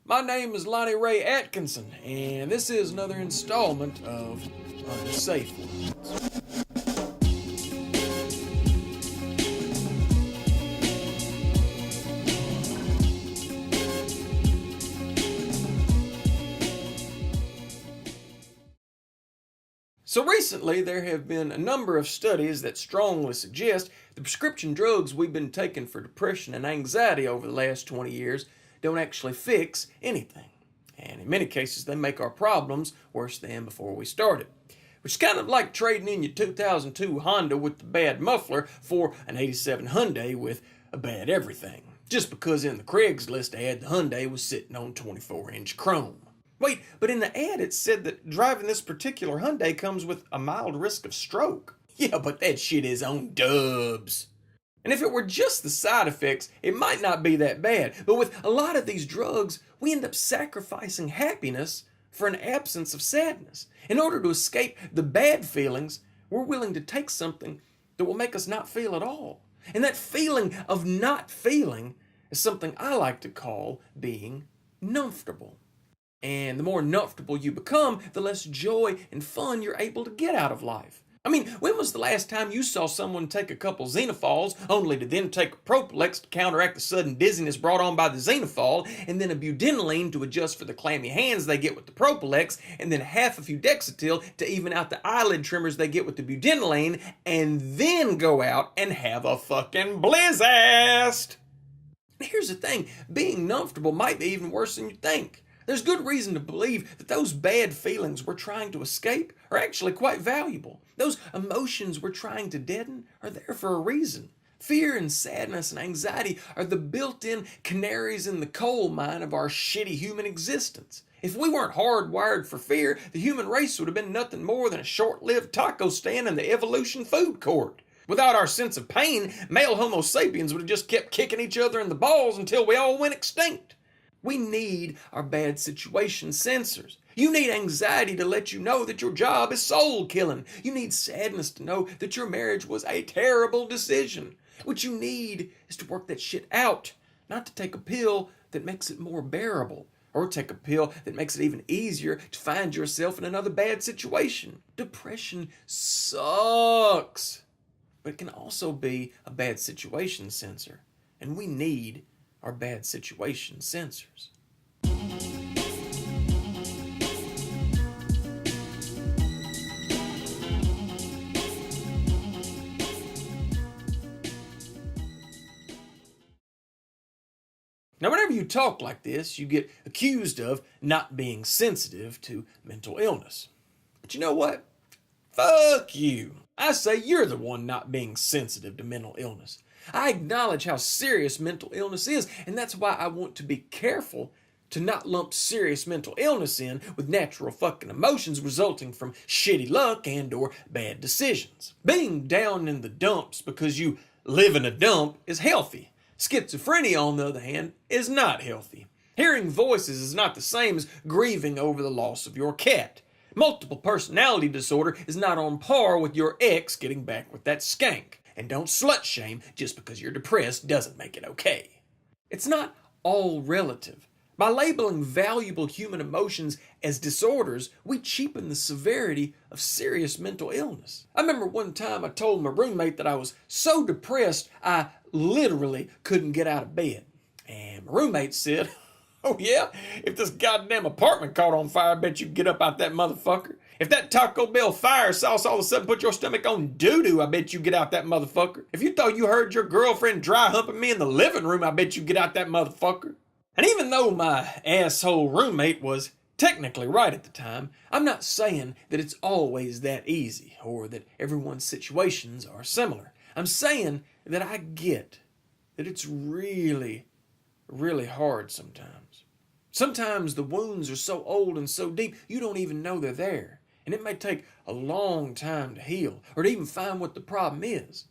My name is Lonnie Ray Atkinson, and this is another installment of Unsafe. So recently, there have been a number of studies that strongly suggest the prescription drugs we've been taking for depression and anxiety over the last 20 years don't actually fix anything. And in many cases, they make our problems worse than before we started. Which is kind of like trading in your 2002 Honda with the bad muffler for an 87 Hyundai with a bad everything. Just because in the Craigslist ad, the Hyundai was sitting on 24-inch chrome. Wait, but in the ad it said that driving this particular Hyundai comes with a mild risk of stroke. Yeah, but that shit is on dubs. And if it were just the side effects, it might not be that bad. But with a lot of these drugs, we end up sacrificing happiness for an absence of sadness. In order to escape the bad feelings, we're willing to take something that will make us not feel at all. And that feeling of not feeling is something I like to call being numbfortable. And the more numbfortable you become, the less joy and fun you're able to get out of life. I mean, when was the last time you saw someone take a couple Xenophols, only to then take a Propylex to counteract the sudden dizziness brought on by the Xenophol, and then a Budenolene to adjust for the clammy hands they get with the Propylex, and then half a few Dexatil to even out the eyelid trimmers they get with the Budenolene, and then go out and have a fucking blizzast? Here's the thing, being numbfortable might be even worse than you think. There's good reason to believe that those bad feelings we're trying to escape are actually quite valuable. Those emotions we're trying to deaden are there for a reason. Fear and sadness and anxiety are the built-in canaries in the coal mine of our shitty human existence. If we weren't hardwired for fear, the human race would have been nothing more than a short-lived taco stand in the evolution food court. Without our sense of pain, male Homo sapiens would have just kept kicking each other in the balls until we all went extinct. We need our bad situation sensors. You need anxiety to let you know that your job is soul killing. You need sadness to know that your marriage was a terrible decision. What you need is to work that shit out, not to take a pill that makes it more bearable, or take a pill that makes it even easier to find yourself in another bad situation. Depression sucks, but it can also be a bad situation sensor, and we need our bad situation sensors. Now, whenever you talk like this, you get accused of not being sensitive to mental illness. But you know what? Fuck you. I say you're the one not being sensitive to mental illness. I acknowledge how serious mental illness is, and that's why I want to be careful to not lump serious mental illness in with natural fucking emotions resulting from shitty luck and or bad decisions. Being down in the dumps because you live in a dump is healthy. Schizophrenia, on the other hand, is not healthy. Hearing voices is not the same as grieving over the loss of your cat. Multiple personality disorder is not on par with your ex getting back with that skank. And don't slut shame just because you're depressed doesn't make it okay. It's not all relative. By labeling valuable human emotions as disorders, we cheapen the severity of serious mental illness. I remember one time I told my roommate that I was so depressed I literally couldn't get out of bed. And my roommate said, "Oh yeah? If this goddamn apartment caught on fire, I bet you'd get up out that motherfucker. If that Taco Bell fire sauce all of a sudden put your stomach on doo-doo, I bet you get out that motherfucker. If you thought you heard your girlfriend dry humping me in the living room, I bet you get out that motherfucker." And even though my asshole roommate was technically right at the time, I'm not saying that it's always that easy or that everyone's situations are similar. I'm saying that I get that it's really, really hard sometimes. Sometimes the wounds are so old and so deep, you don't even know they're there. And it may take a long time to heal or to even find what the problem is.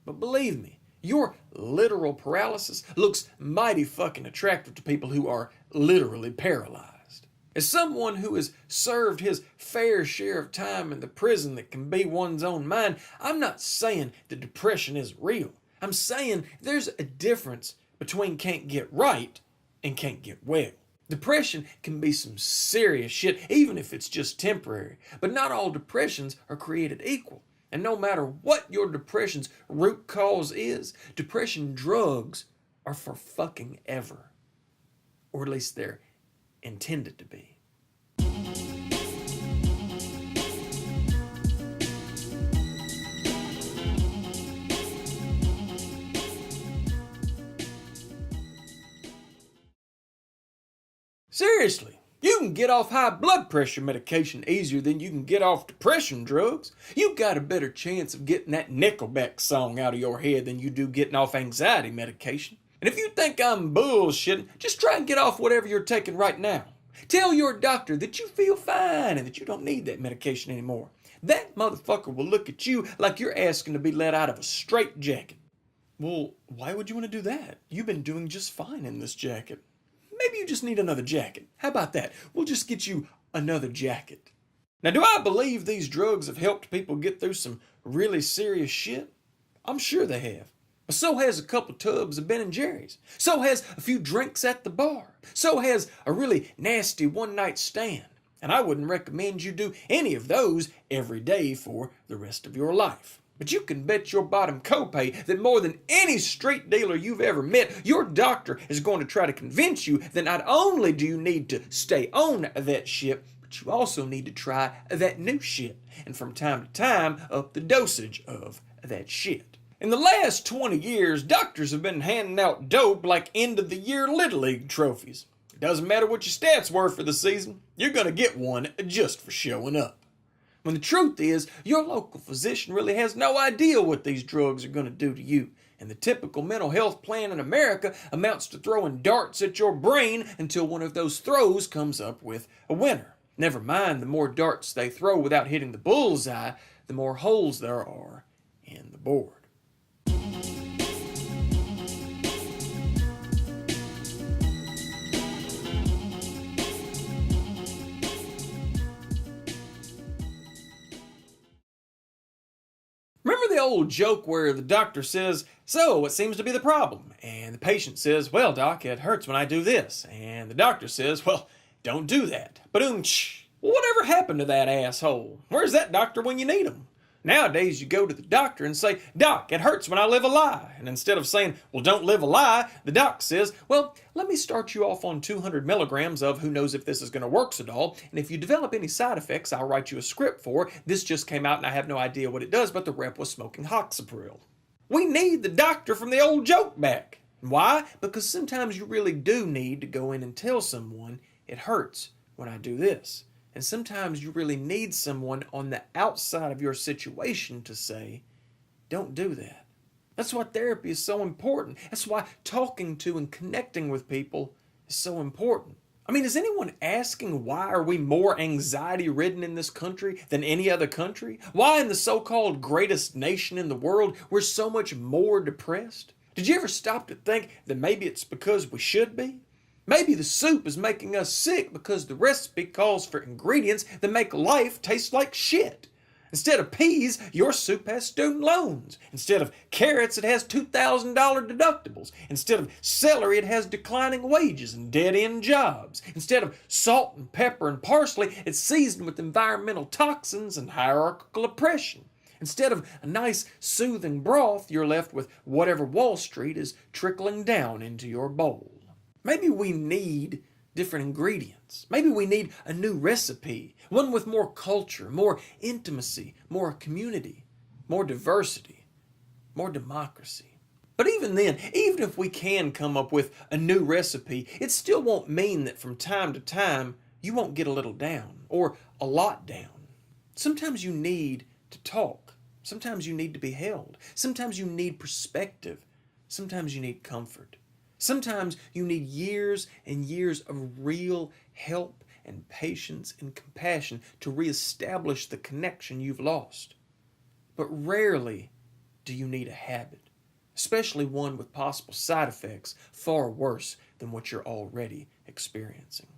But believe me, your literal paralysis looks mighty fucking attractive to people who are literally paralyzed. As someone who has served his fair share of time in the prison that can be one's own mind, I'm not saying that depression is real. I'm saying there's a difference between can't get right and can't get well. Depression can be some serious shit, even if it's just temporary. But not all depressions are created equal. And no matter what your depression's root cause is, depression drugs are for fucking ever. Or at least they're intended to be. Seriously, you can get off high blood pressure medication easier than you can get off depression drugs. You got a better chance of getting that Nickelback song out of your head than you do getting off anxiety medication. And if you think I'm bullshitting, just try and get off whatever you're taking right now. Tell your doctor that you feel fine and that you don't need that medication anymore. That motherfucker will look at you like you're asking to be let out of a straitjacket. Well, why would you want to do that? You've been doing just fine in this jacket. Maybe you just need another jacket. How about that? We'll just get you another jacket. Now, do I believe these drugs have helped people get through some really serious shit? I'm sure they have. But so has a couple tubs of Ben & Jerry's. So has a few drinks at the bar. So has a really nasty one-night stand. And I wouldn't recommend you do any of those every day for the rest of your life. But you can bet your bottom copay that more than any street dealer you've ever met, your doctor is going to try to convince you that not only do you need to stay on that shit, but you also need to try that new shit. And from time to time, up the dosage of that shit. In the last 20 years, doctors have been handing out dope like end-of-the-year Little League trophies. It doesn't matter what your stats were for the season, you're going to get one just for showing up. When the truth is, your local physician really has no idea what these drugs are going to do to you. And the typical mental health plan in America amounts to throwing darts at your brain until one of those throws comes up with a winner. Never mind, the more darts they throw without hitting the bullseye, the more holes there are in the board. Remember the old joke where the doctor says, "So, what seems to be the problem?" And the patient says, "Well, doc, it hurts when I do this." And the doctor says, "Well, don't do that." Ba-doom-tsh. Well, whatever happened to that asshole? Where's that doctor when you need him? Nowadays, you go to the doctor and say, "Doc, it hurts when I live a lie." And instead of saying, "Well, don't live a lie," the doc says, "Well, let me start you off on 200 milligrams of who knows if this is going to work at all. And if you develop any side effects, I'll write you a script for. This just came out and I have no idea what it does, but the rep was smoking Hoxapril." We need the doctor from the old joke back. Why? Because sometimes you really do need to go in and tell someone, "It hurts when I do this." And sometimes you really need someone on the outside of your situation to say, "Don't do that." That's why therapy is so important. That's why talking to and connecting with people is so important. I mean, is anyone asking why are we more anxiety-ridden in this country than any other country? Why in the so-called greatest nation in the world we're so much more depressed? Did you ever stop to think that maybe it's because we should be? Maybe the soup is making us sick because the recipe calls for ingredients that make life taste like shit. Instead of peas, your soup has student loans. Instead of carrots, it has $2,000 deductibles. Instead of celery, it has declining wages and dead-end jobs. Instead of salt and pepper and parsley, it's seasoned with environmental toxins and hierarchical oppression. Instead of a nice, soothing broth, you're left with whatever Wall Street is trickling down into your bowl. Maybe we need different ingredients. Maybe we need a new recipe, one with more culture, more intimacy, more community, more diversity, more democracy. But even then, even if we can come up with a new recipe, it still won't mean that from time to time you won't get a little down or a lot down. Sometimes you need to talk. Sometimes you need to be held. Sometimes you need perspective. Sometimes you need comfort. Sometimes you need years and years of real help and patience and compassion to reestablish the connection you've lost. But rarely do you need a habit, especially one with possible side effects far worse than what you're already experiencing.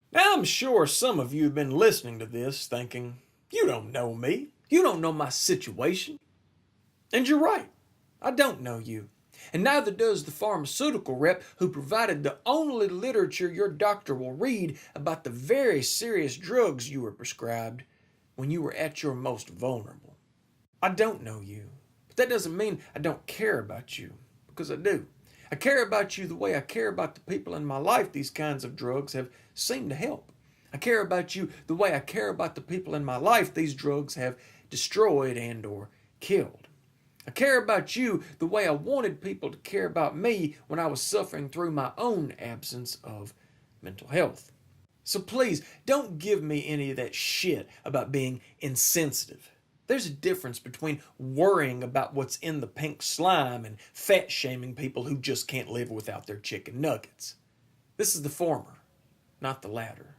Now, I'm sure some of you have been listening to this thinking, you don't know me. You don't know my situation. And you're right. I don't know you. And neither does the pharmaceutical rep who provided the only literature your doctor will read about the very serious drugs you were prescribed when you were at your most vulnerable. I don't know you, but that doesn't mean I don't care about you, because I do. I care about you the way I care about the people in my life these kinds of drugs have seemed to help. I care about you the way I care about the people in my life these drugs have destroyed and or killed. I care about you the way I wanted people to care about me when I was suffering through my own absence of mental health. So please, don't give me any of that shit about being insensitive. There's a difference between worrying about what's in the pink slime and fat shaming people who just can't live without their chicken nuggets. This is the former, not the latter.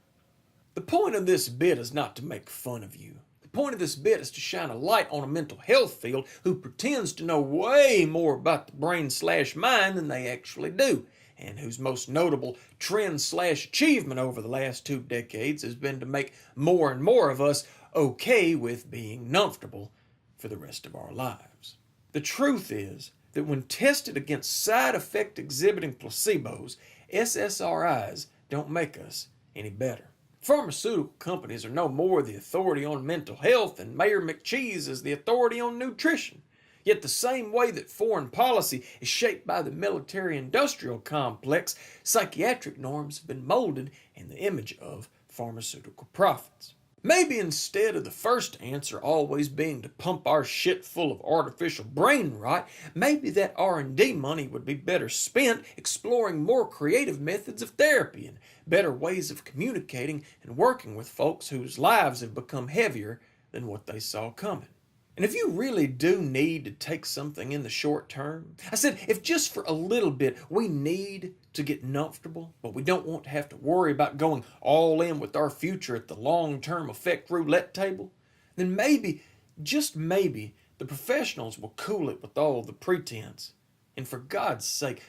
The point of this bit is not to make fun of you. The point of this bit is to shine a light on a mental health field who pretends to know way more about the brain/mind than they actually do, and whose most notable trend/achievement over the last 2 decades has been to make more and more of us okay with being numbfortable for the rest of our lives. The truth is that when tested against side effect exhibiting placebos, SSRIs don't make us any better. Pharmaceutical companies are no more the authority on mental health than Mayor McCheese is the authority on nutrition. Yet the same way that foreign policy is shaped by the military-industrial complex, psychiatric norms have been molded in the image of pharmaceutical profits. Maybe instead of the first answer always being to pump our shit full of artificial brain rot, maybe that R&D money would be better spent exploring more creative methods of therapy and better ways of communicating and working with folks whose lives have become heavier than what they saw coming. And if you really do need to take something in the short term, I said, if just for a little bit we need to get numbfortable, but we don't want to have to worry about going all in with our future at the long-term effect roulette table, then maybe, just maybe, the professionals will cool it with all the pretense. And for God's sake,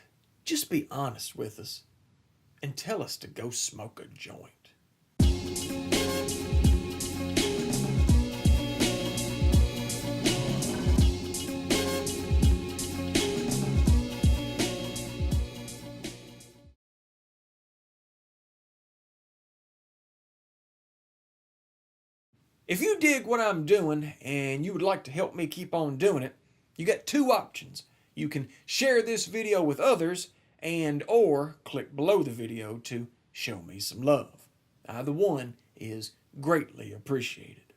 just be honest with us and tell us to go smoke a joint. If you dig what I'm doing and you would like to help me keep on doing it, you got 2 options. You can share this video with others and or click below the video to show me some love. Either one is greatly appreciated.